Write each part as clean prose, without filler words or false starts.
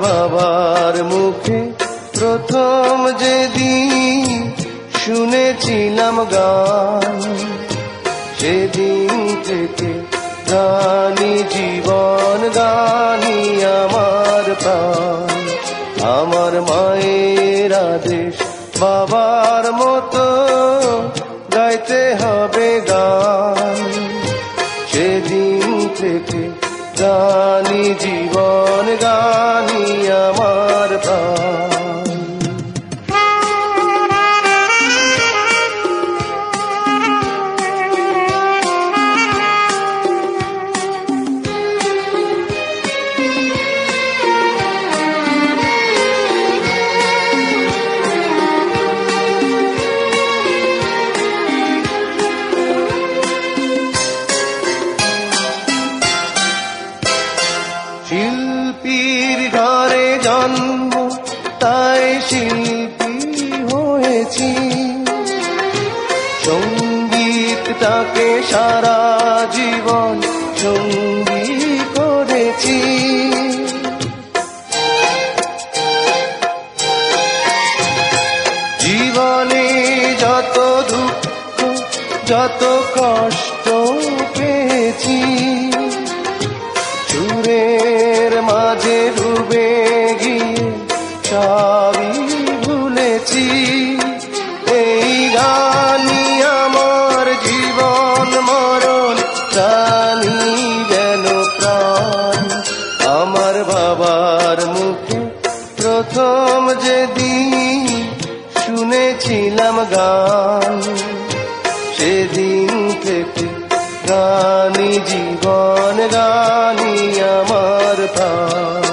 বাবার মুখে প্রথম যেদিন শুনেছিলাম গান, সেদিন থেকে গানি জীবন, গানি আমার প্রাণ। আমার মায়ের আদেশ বাবার মতো গাইতে হবে গান, সেদিন থেকে গানি জীবন, গানি আমার প্রাণ। শিল্পীর ঘরে জন্ম, তাই শিল্পী হয়েছি। সঙ্গীতটাকে সারা জীবন সঙ্গী করেছি। জীবনে যত দুঃখ, যত কষ্ট পেয়েছি, সুরের মাঝে ডুবে গিয়ে সবই ভুলেছি। এই গানি আমার জীবন মরণ, গানি যেন প্রাণ। আমার বাবার মুখে প্রথম যেদিন শুনেছিলাম গান, সেদিন থেকে গানি জীবন, গানি আমার প্রাণ।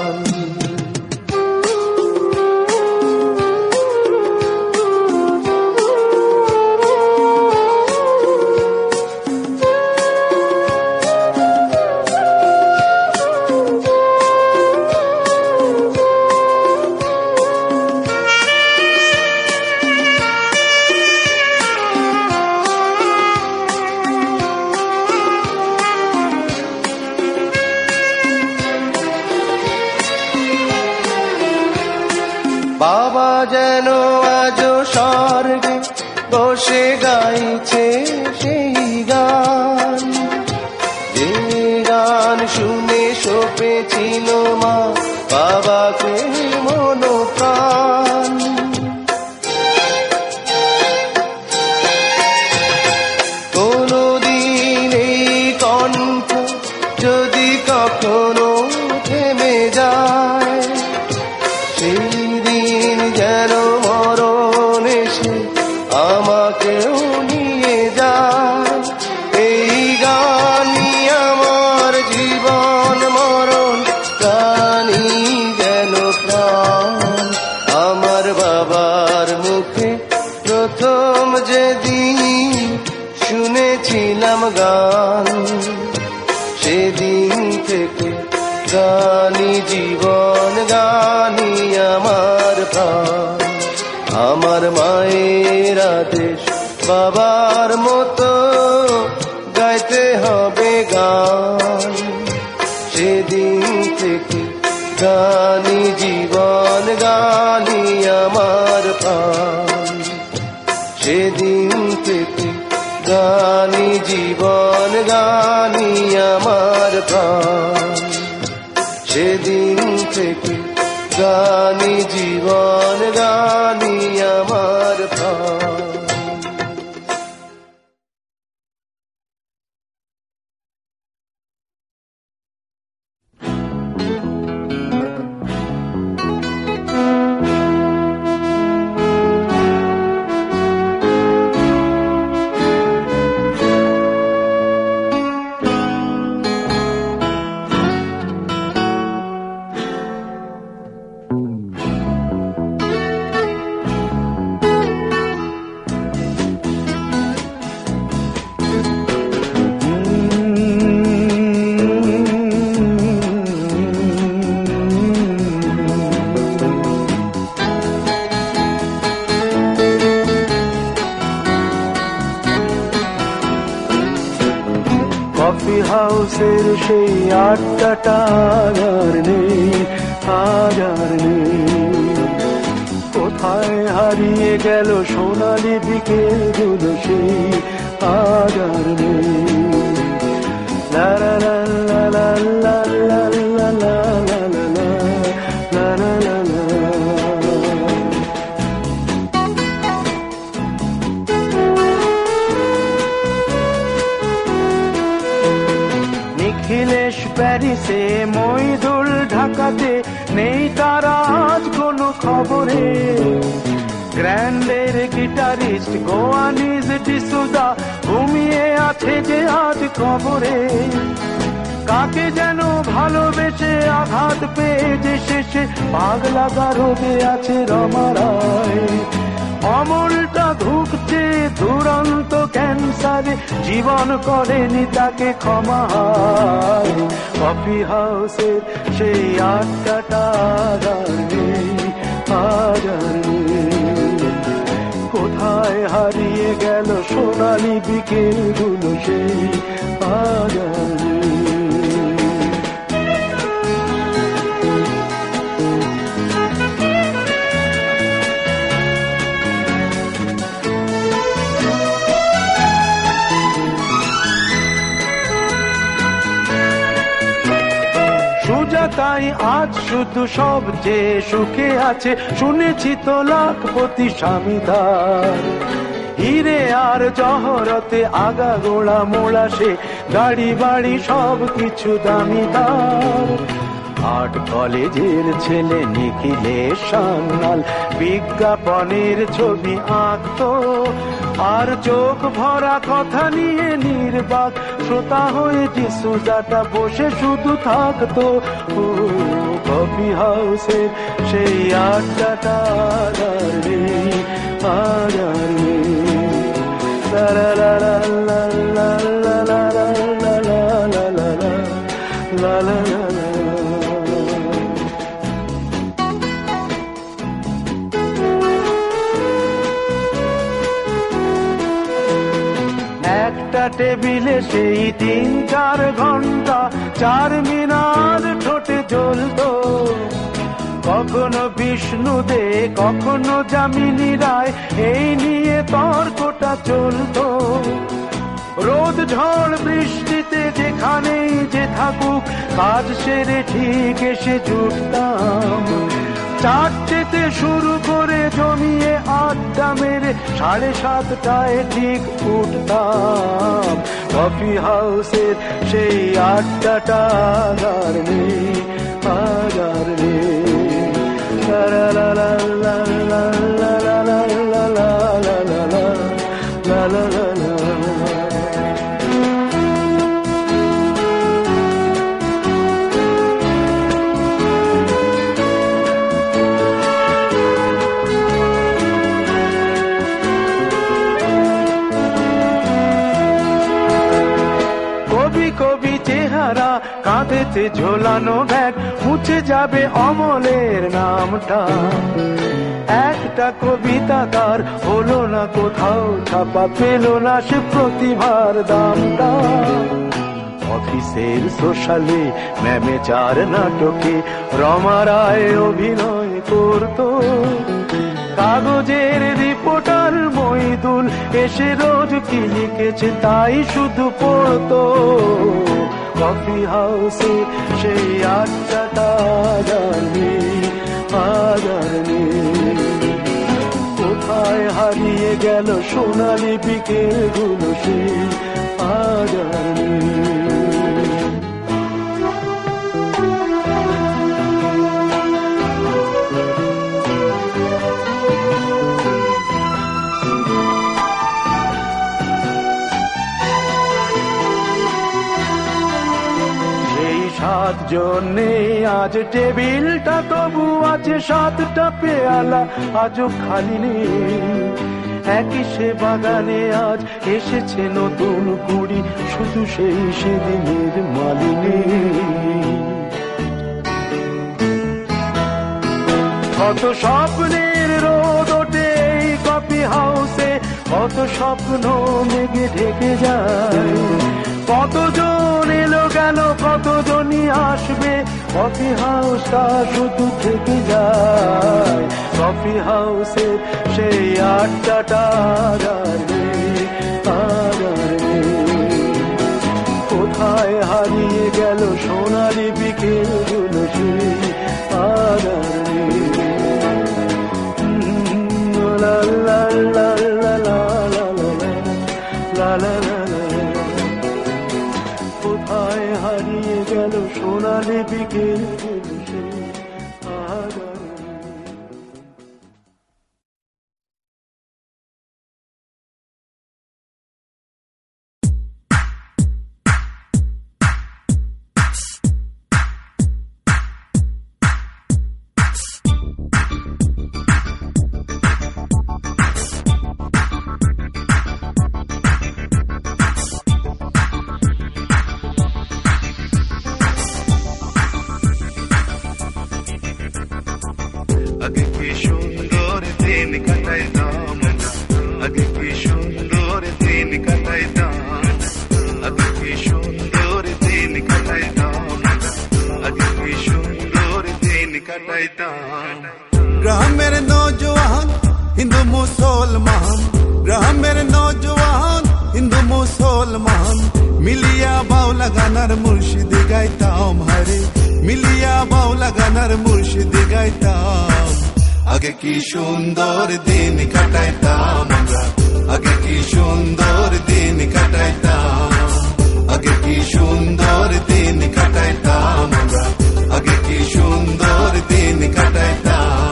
বাবা যেন আজ স্বর্গে বসে গাইছে সেই গান, যে গান শুনে সপেছিল মা বাবাকে মন প্রাণ। কোনদিন এই কণ্ঠ যদি কখনো থেমে যায়, সেই দিন যেন মরণ এসে আমাকেও নিয়ে যায়। এই গানি আমার জীবন মরণ, গানি যেন প্রাণ। আমার বাবার মুখে প্রথম যেদিন শুনেছিলাম গান, সেদিন থেকে গানি জীবন, গানি আমার প্রাণ। আমার মায়ের আদেশ বাবার মতো গাইতে হবে গান, সেদিন থেকে গানি জীবন, গানি আমার প্রাণ। সেদিন থেকে গানি জীবন, গানি আমার প্রাণ। সেদিন থেকে গানি জীবন, গানি আমার প্রাণ। কফি হাউসের সেই আড্ডাটা আর নেই, আজ গেল সোনালি বিকেলগুলো সেই আজ আর নেই। লা লা লা লা লা লা লা লা লা লা লা লা লা লা। নিখিলেশ প্যারিসে, মইদুল ঢাকাতে, নেই তারা আজ কোনো খবরে। গ্র্যান্ডের গিটারিস্ট গোয়ানিজ ডিসুজা ঘুমিয়ে আছে যে আজ কবরে। কাকে যেন ভালোবেসে আঘাত পেয়ে যে শেষে পাগলা গারদে আছে রমা রায়। অমলটা ধুকছে দুরন্ত ক্যান্সারে, জীবন করেনি তাকে ক্ষমা। কফি হাউসের সেই আড্ডাটা আর নেই, আজ আর নেই। কোথায় হারিয়ে গেল সোনালি বিকেলগুলো সেই আজ আর নেই। তাই আজ শুধু সবচেয়ে সুখে আছে, শুনেছি তো লাখপতি স্বামীদার। হিরে আর জহরতে আগা গোড়া মোড়া সে, গাড়ি বাড়ি সব কিছু দামিদার। আর্ট কলেজের ছেলে নিখিলেশ সান্যাল বিজ্ঞাপনের ছবি আঁকতো, আর চোখ ভরা কথা নিয়ে নির্বাক শ্রোতা হয়ে ডিসুজাটা বসে শুধু থাকতো। ও কফি হাউসের সেই আড্ডাটা আর নেই, আজ আর নেই। লা লা লা লা লা লা লা লা লা লা লা লা লা লা লা। একটা টেবিলে সেই 3-4 ঘন্টা চার মিনার ঠোঁটে জ্বলতো। কখনো বিষ্ণু দে, কখনো যামিনী রায়, এই নিয়ে তর্কটা চলতো। রোদ ঝড় বৃষ্টিতে যেখানেই যে থাকুক, কাজ সেরে ঠিক এসে জুটতাম। 4টেতে শুরু করে জমিয়ে আড্ডা মেরে 7:30টায় ঠিক উঠতাম। কফি হাউসের সেই আড্ডাটা আর নেই, আজ আর নেই। লা লা লা লা লা লা লা লা লা লা লা লা লা লা লা। কবি চেহারা, কাঁধেতে ঝোলানো ব্যাগ, মুছে যাবে অমলের নামটা। একটা কবিতা তার হলো না কোথাও ছাপা, পেল না সে প্রতিভার দামটা। অফিসের সোশ্যালে, ম্যামেচার নাটকে রমা রায় অভিনয় করতো। কাগজের রিপোর্টার মইদুল এসে রোজ কি লিখেছে তাই শুধু পড়তো। কফি হাউসে সেই আড্ডাটা জানি, আজ আর নেই। কোথায় হারিয়ে গেল সোনালি বিকেলগুলো সেই আজ আর নেই। জন্যে আজ টেবিলটা তবু আছে, 7টা পেয়ালা আজও খালি নেই। একই সে বাগানে আজ এসেছে নতুন কুড়ি, শুধু সেই সেদিনের মালিনী। কত স্বপ্নের রোদ ওঠে এই কফি হাউসে, কত স্বপ্ন মেঘে ঢেকে যায়। কতজন এলো গেল, কতজনই আসবে, কফি হাউসটা শুধু থেকে যায়। কফি হাউসের সেই আড্ডাটা আর নেই, আর নেই। কোথায় হারিয়ে গেল সোনালি বিকেলগুলো, সেই আর নেই। লা লা লা লা লা লা লা লা লা। কোথায় হারিয়ে গেল সোনালি বিকেলগুলো, সেই আর নেই। আগে কি সুন্দর দিন কাটাইতাম, আগে কি সুন্দর দিন কাটাইতাম, আগে কি সুন্দর দিন কাটাইতাম, আগে কি সুন্দর দিন কাটাইতাম। গ্রামের নৌজওয়ান হিন্দু মুসলমান, গ্রামের নৌজওয়ান হিন্দু মুসলমান, মিলিয়া বাউলা গানার মুর্শিদি গাইতাম, হরে মিলিয়া বাউলা গানার মুর্শিদি গাইতাম। আগে কি সুন্দর দিন কাটাইতাম আমরা, আগে কি সুন্দর দিন কাটাইতাম, আগে কি সুন্দর দিন কাটাইতাম আমরা, আগে কি সুন্দর দিন কাটাইতাম।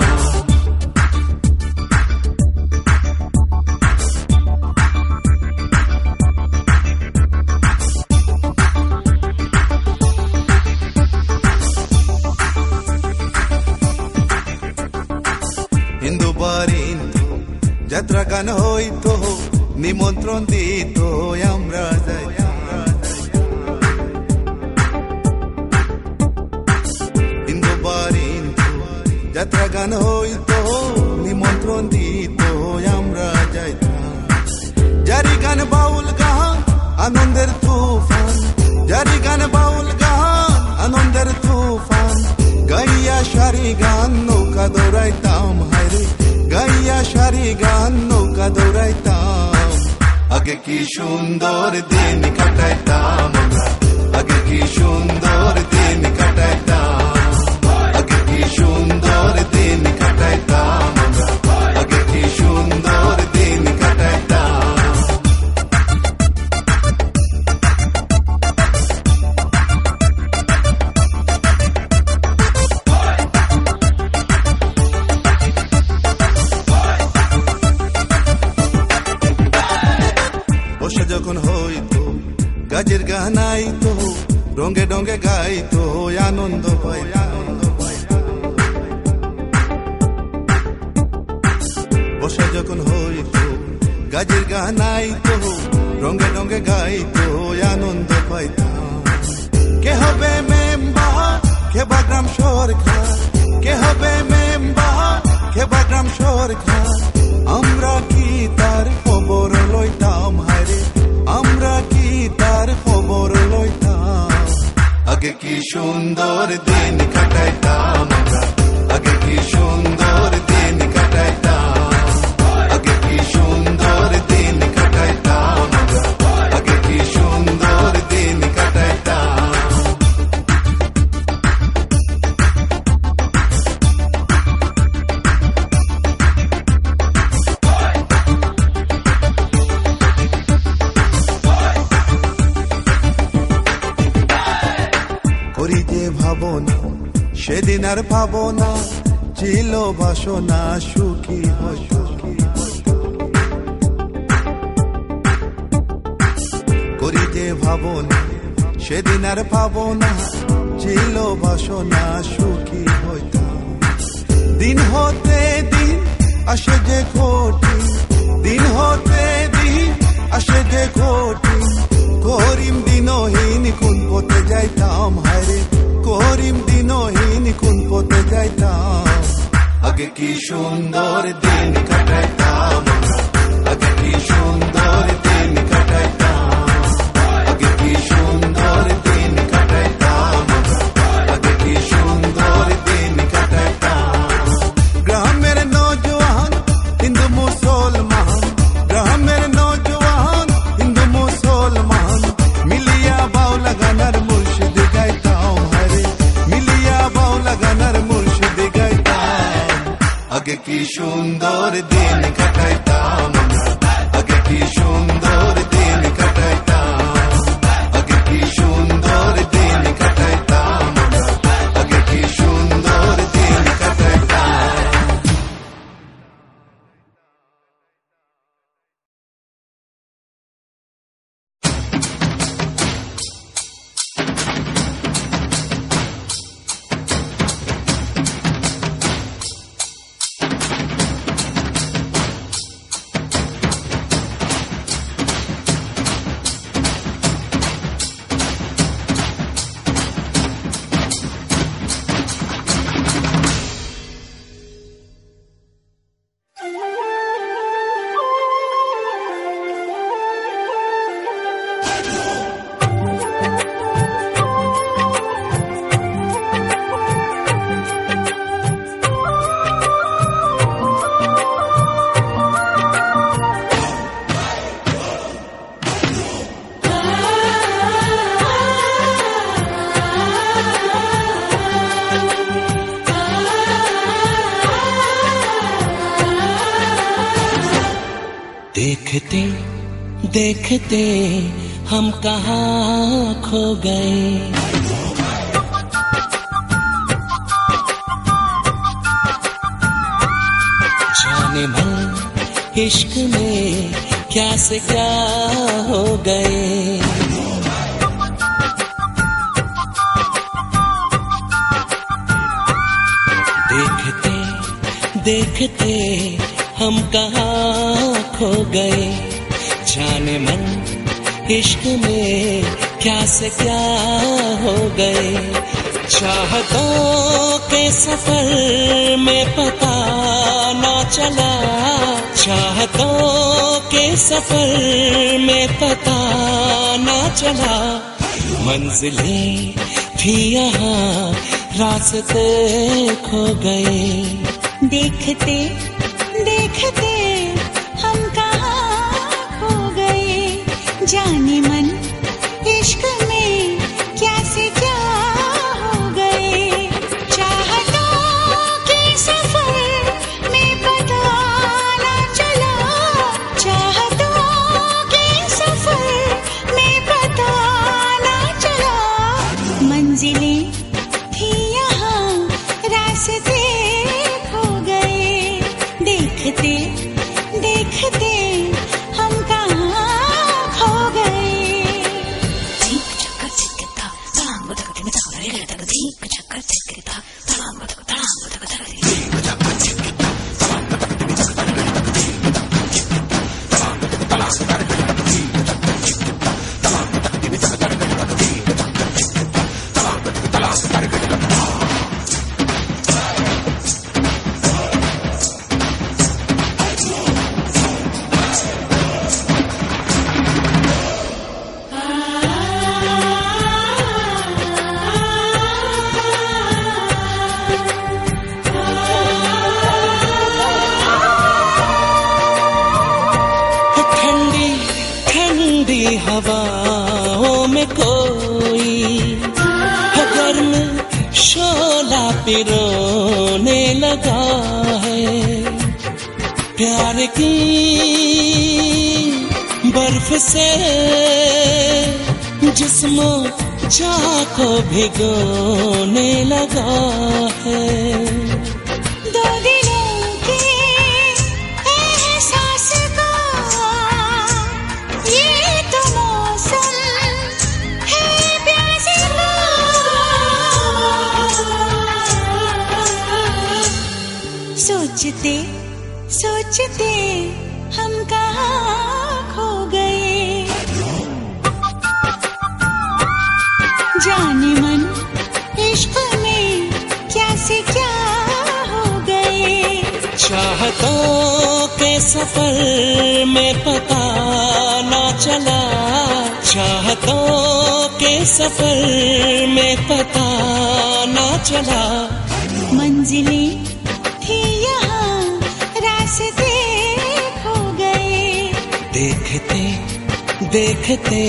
হিন্দু বাড়ি যাত্রা গান হইতো, নিমন্ত্রণ দিত আমরা যাইতাম। হিন্দু বাড়ি যাত্রা গান হইতো, নিমন্ত্রণ দিত আমরা যাইতাম। জারি গান বাউল গান আনন্দের তুফান, জারি গান বাউল গান আনন্দের তুফান, গাইয়া সারি গান নৌকা দৌড়াইতাম, হায়রে গাইয়া সারি গান নৌকা দৌড়াইতাম। আগে কি সুন্দর দিন কাটাইতাম আমরা, আগে কি সুন্দর দিন কাটাইতাম, আগে কি সুন্দর দিন কাটাইতাম আমরা, আগে কি সুন্দর দিন কাটাইতাম। বর্ষা যখন হইতো গাছের গান আইতো, রঙে ডঙ্গে গাইতো আনন্দ পাইতাম। বর্ষা যখন হইতো গাছের গান আইতো, রঙে ডঙ্গে গাইতো আনন্দ পাইতাম। কে হবে মেম্বার, কে বাগ্রাম সরকার, কে হবে মেম্বার, কে বাগ্রাম সরকার, আমরা কি তার খবর লইতাম, হায়রে আমরা কি তার খবর লইতাম। আগে কি সুন্দর দিন কাটাইতাম আমরা, আগে কি সুন্দর দিন কাটাইতাম, আগে কি সুন্দর দিন কাটাইতাম আমরা, আগে কি সুন্দর দিন কাটাইতাম। করি যে ভাবনা সেদিন আর পাবো না, ছিল বাসনা সুখী হয় সুখী। করি যে ভাবনা সেদিন আর পাবো না, ছিল বাসনা সুখী হইতাম। দিন হতে দিন আসে যে কঠিন, দিন হতে দিন আসে যে কঠিন, করিম দিনহীন কোন পথে যাইতাম, হায়রে করিম দিনহীন কোন পথে যাইতাম। আগে কি সুন্দর দিন কাটাইতাম আমরা, আগে কি সুন্দর দিন কাটাইতাম, আগে কি আগে কি সুন্দর দিন কাটাইতাম আমরা, আগে কি সুন্দর দিন কাটাইতাম, আগে কি সুন্দর দিন কাটাইতাম আমরা, আগে কি সুন্দর দিন কাটাইতাম। देखते देखते हम कहाँ खो गए, जाने मन इश्क में क्या से क्या हो गए। देखते देखते हम कहाँ खो गए, जाने मन इश्क में क्या से क्या हो गए। चाहतों के सफर में पता ना चला, चाहतों के सफर में पता ना चला। मंजिलें थी यहाँ रास्ते खो गए। देखते देखते हम कहाँ खो गए, जाने मन इश्क में क्या से क्या हो गए। चाहतों के सफर में पता ना चला, चाहतों के सफर में पता ना चला। मंजिलें थी यहाँ रास्ते खो गए। देखते देखते हम कहाँ खो गए। हवाओं में कोई गर्म शोला पिरोने लगा है। प्यार की बर्फ से जिस्मों चाह को भिगोने लगा है। दो दिलों के एहसास का ये तो मौसम है प्यास का। सोचते सोचते हम कहाँ खो गए, जाने मन इश्क में क्या से क्या हो गए। चाहतों के सफर में पता ना चला, चाहतों के सफर में पता ना चला। मंजिलें थी यहाँ रास्ते खो गए। देखते देखते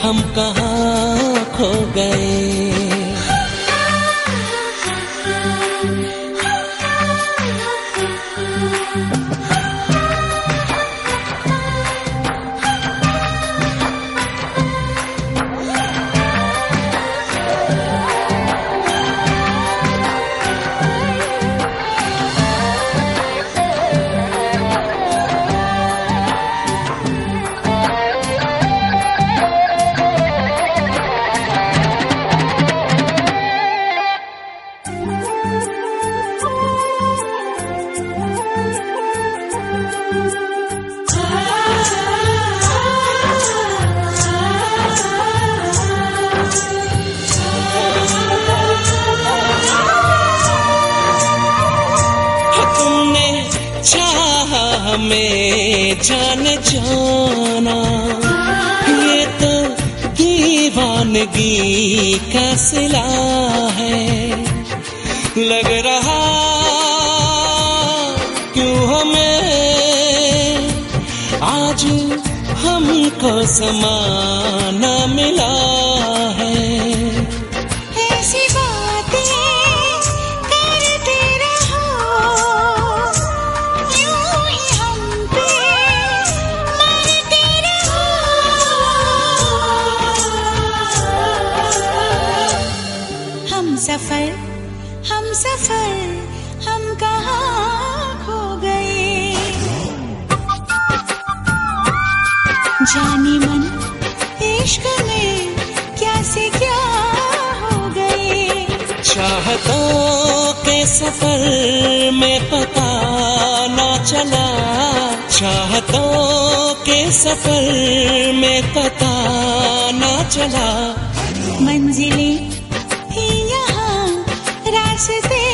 हम कहाँ खो गए। में जान जाना, ये तो दीवानगी का सिला है। लग रहा क्यों हमें आज हमको समाना मिला है। ऐसी बातें करते रहो, यूं ही हम पे मरते रहो। हम सफर हम कहाँ खो गए। जाने मन इश्क में क्या से क्या हो गए। चाहतों के सफर में पता ना चला, चाहतों के सफर में पता ना चला। मंजिलें ही यहाँ रास्ते